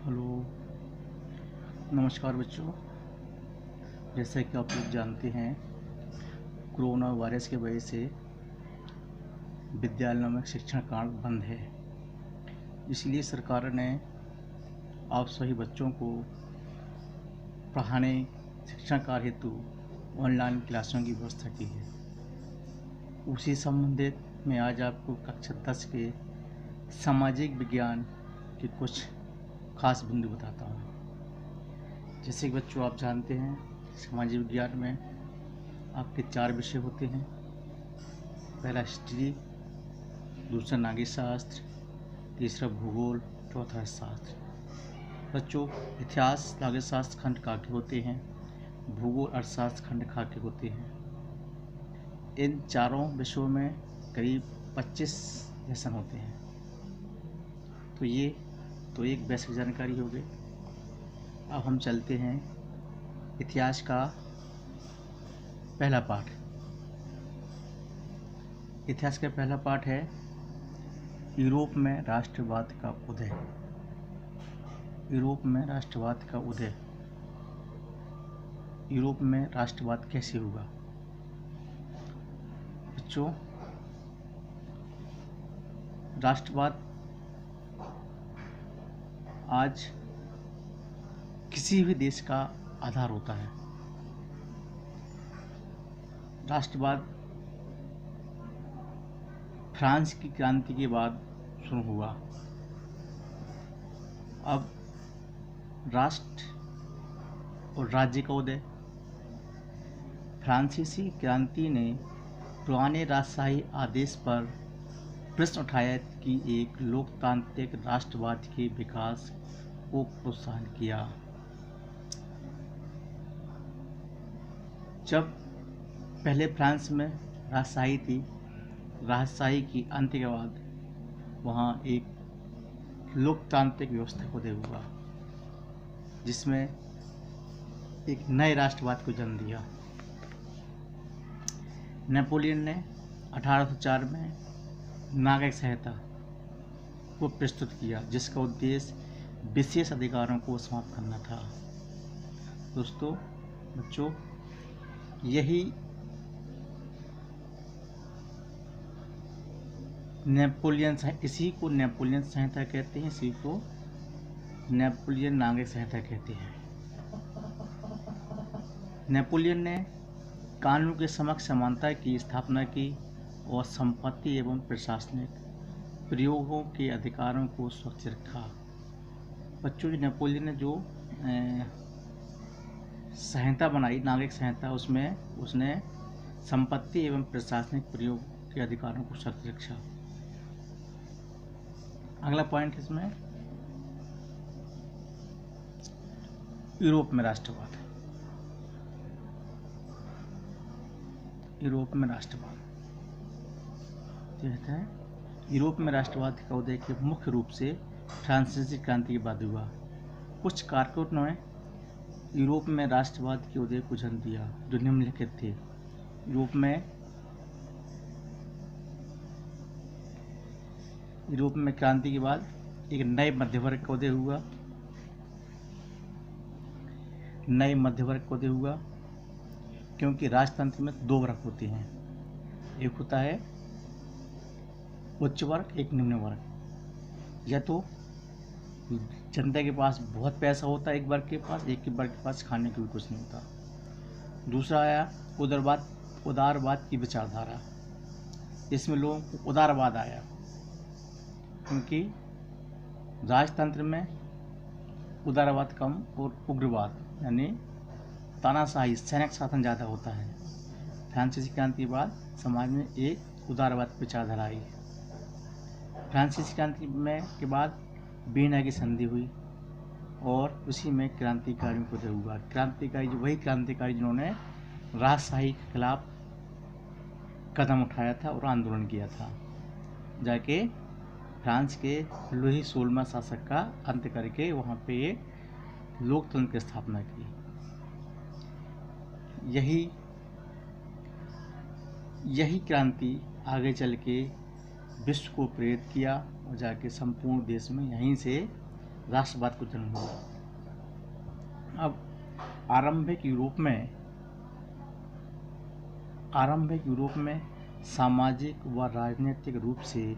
Hello, नमस्कार बच्चों। जैसा कि आप लोग जानते हैं, कोरोना वायरस की वजह से विद्यालयों में शिक्षण कार्य बंद है। इसलिए सरकार ने आप सभी बच्चों को पढ़ाने शिक्षण कार्य हेतु ऑनलाइन क्लासों की व्यवस्था की है। उसी संबंधित मैं आज आपको कक्षा 10 के सामाजिक विज्ञान के कुछ खास बिंदु बताता हूँ। जैसे कि बच्चों आप जानते हैं, सामाजिक विज्ञान में आपके 4 विषय होते हैं। पहला हिस्ट्री, दूसरा नागरिक शास्त्र, तीसरा भूगोल, चौथा शास्त्र। बच्चों, इतिहास नागरिक शास्त्र खंड का के होते हैं, भूगोल अर्थशास्त्र खंड का के होते हैं। इन चारों विषयों में करीब 25 लेसन होते हैं। तो ये तो एक बेसिक जानकारी हो गई। अब हम चलते हैं इतिहास का पहला पाठ। इतिहास का पहला पाठ है यूरोप में राष्ट्रवाद का उदय। यूरोप में राष्ट्रवाद का उदय। यूरोप में राष्ट्रवाद कैसे हुआ? बच्चों, राष्ट्रवाद आज किसी भी देश का आधार होता है। राष्ट्रवाद फ्रांस की क्रांति के बाद शुरू हुआ। अब राष्ट्र और राज्य का उदय। फ्रांसीसी क्रांति ने पुराने राजशाही आदेश पर प्रश्न उठाया कि एक लोकतांत्रिक राष्ट्रवाद के विकास को प्रोत्साहन किया। जब पहले फ्रांस में राजशाही थी, राजशाही की अंत के बाद वहाँ एक लोकतांत्रिक व्यवस्था को उदय हुआ, जिसमें एक नए राष्ट्रवाद को जन्म दिया। नेपोलियन ने 1804 में नागरिक संहिता को प्रस्तुत किया, जिसका उद्देश्य विशेष अधिकारों को समाप्त करना था। दोस्तों, बच्चों, यही इसी को नेपोलियन संहिता कहते हैं। इसी को नेपोलियन नागरिक संहिता कहते हैं। नेपोलियन ने कानून के समक्ष समानता की स्थापना की और संपत्ति एवं प्रशासनिक प्रयोगों के अधिकारों को सुरक्षित रखा। बच्चों, नेपोलियन ने जो संहिता बनाई, नागरिक संहिता, उसमें उसने संपत्ति एवं प्रशासनिक प्रयोग के अधिकारों को सुरक्षित रखा। अगला पॉइंट इसमें यूरोप में राष्ट्रवाद। यूरोप में राष्ट्रवाद कहते हैं, यूरोप में राष्ट्रवाद का उदय के मुख्य रूप से फ्रांसीसी क्रांति के बाद हुआ। कुछ कारकों ने यूरोप में राष्ट्रवाद के उदय को जन्म दिया, जो निम्नलिखित थे। यूरोप में क्रांति के बाद एक नए मध्यवर्ग का उदय हुआ। नए मध्यवर्ग का उदय हुआ क्योंकि राजतंत्र में 2 वर्ग होते हैं। एक होता है उच्च वर्ग, एक निम्न वर्ग। या तो जनता के पास बहुत पैसा होता है एक वर्ग के पास, एक वर्ग के पास खाने को भी कुछ नहीं होता। दूसरा आया उदारवाद की विचारधारा। इसमें लोगों को उदारवाद आया क्योंकि राजतंत्र में उदारवाद कम और उग्रवाद यानी तानाशाही सैनिक शासन ज़्यादा होता है। फ्रांसीसी क्रांति के बाद समाज में एक उदारवाद विचारधारा आई। फ्रांसीसी क्रांति के बाद वीना की संधि हुई और उसी में क्रांतिकारियों को उदय हुआ। क्रांतिकारी वही क्रांतिकारी जिन्होंने राजशाही के खिलाफ कदम उठाया था और आंदोलन किया था, जाके फ्रांस के लुई 16वां शासक का अंत करके वहाँ पे एक लोकतंत्र की स्थापना की। यही क्रांति आगे चल के विश्व को प्रेरित किया और जाके संपूर्ण देश में यहीं से राष्ट्रवाद को जन्म हुआ। अब आरंभिक यूरोप में सामाजिक व राजनीतिक रूप से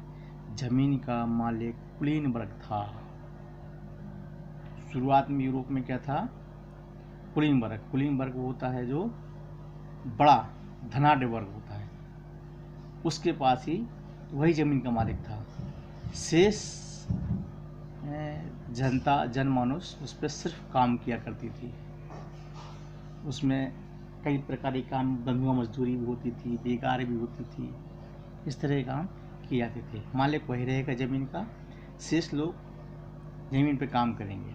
जमीन का मालिक कुलीन वर्ग था। शुरुआत में यूरोप में क्या था? कुलीन वर्ग वो होता है जो बड़ा धनाढ्य वर्ग होता है, उसके पास ही वही जमीन का मालिक था। शेष जनमानुष उस पर सिर्फ काम किया करती थी। उसमें कई प्रकार के काम, बंधुआ मजदूरी भी होती थी, बेकार भी होती थी, इस तरह के काम किए जाते थे। मालिक वही रहेगा जमीन का, शेष लोग जमीन पे काम करेंगे।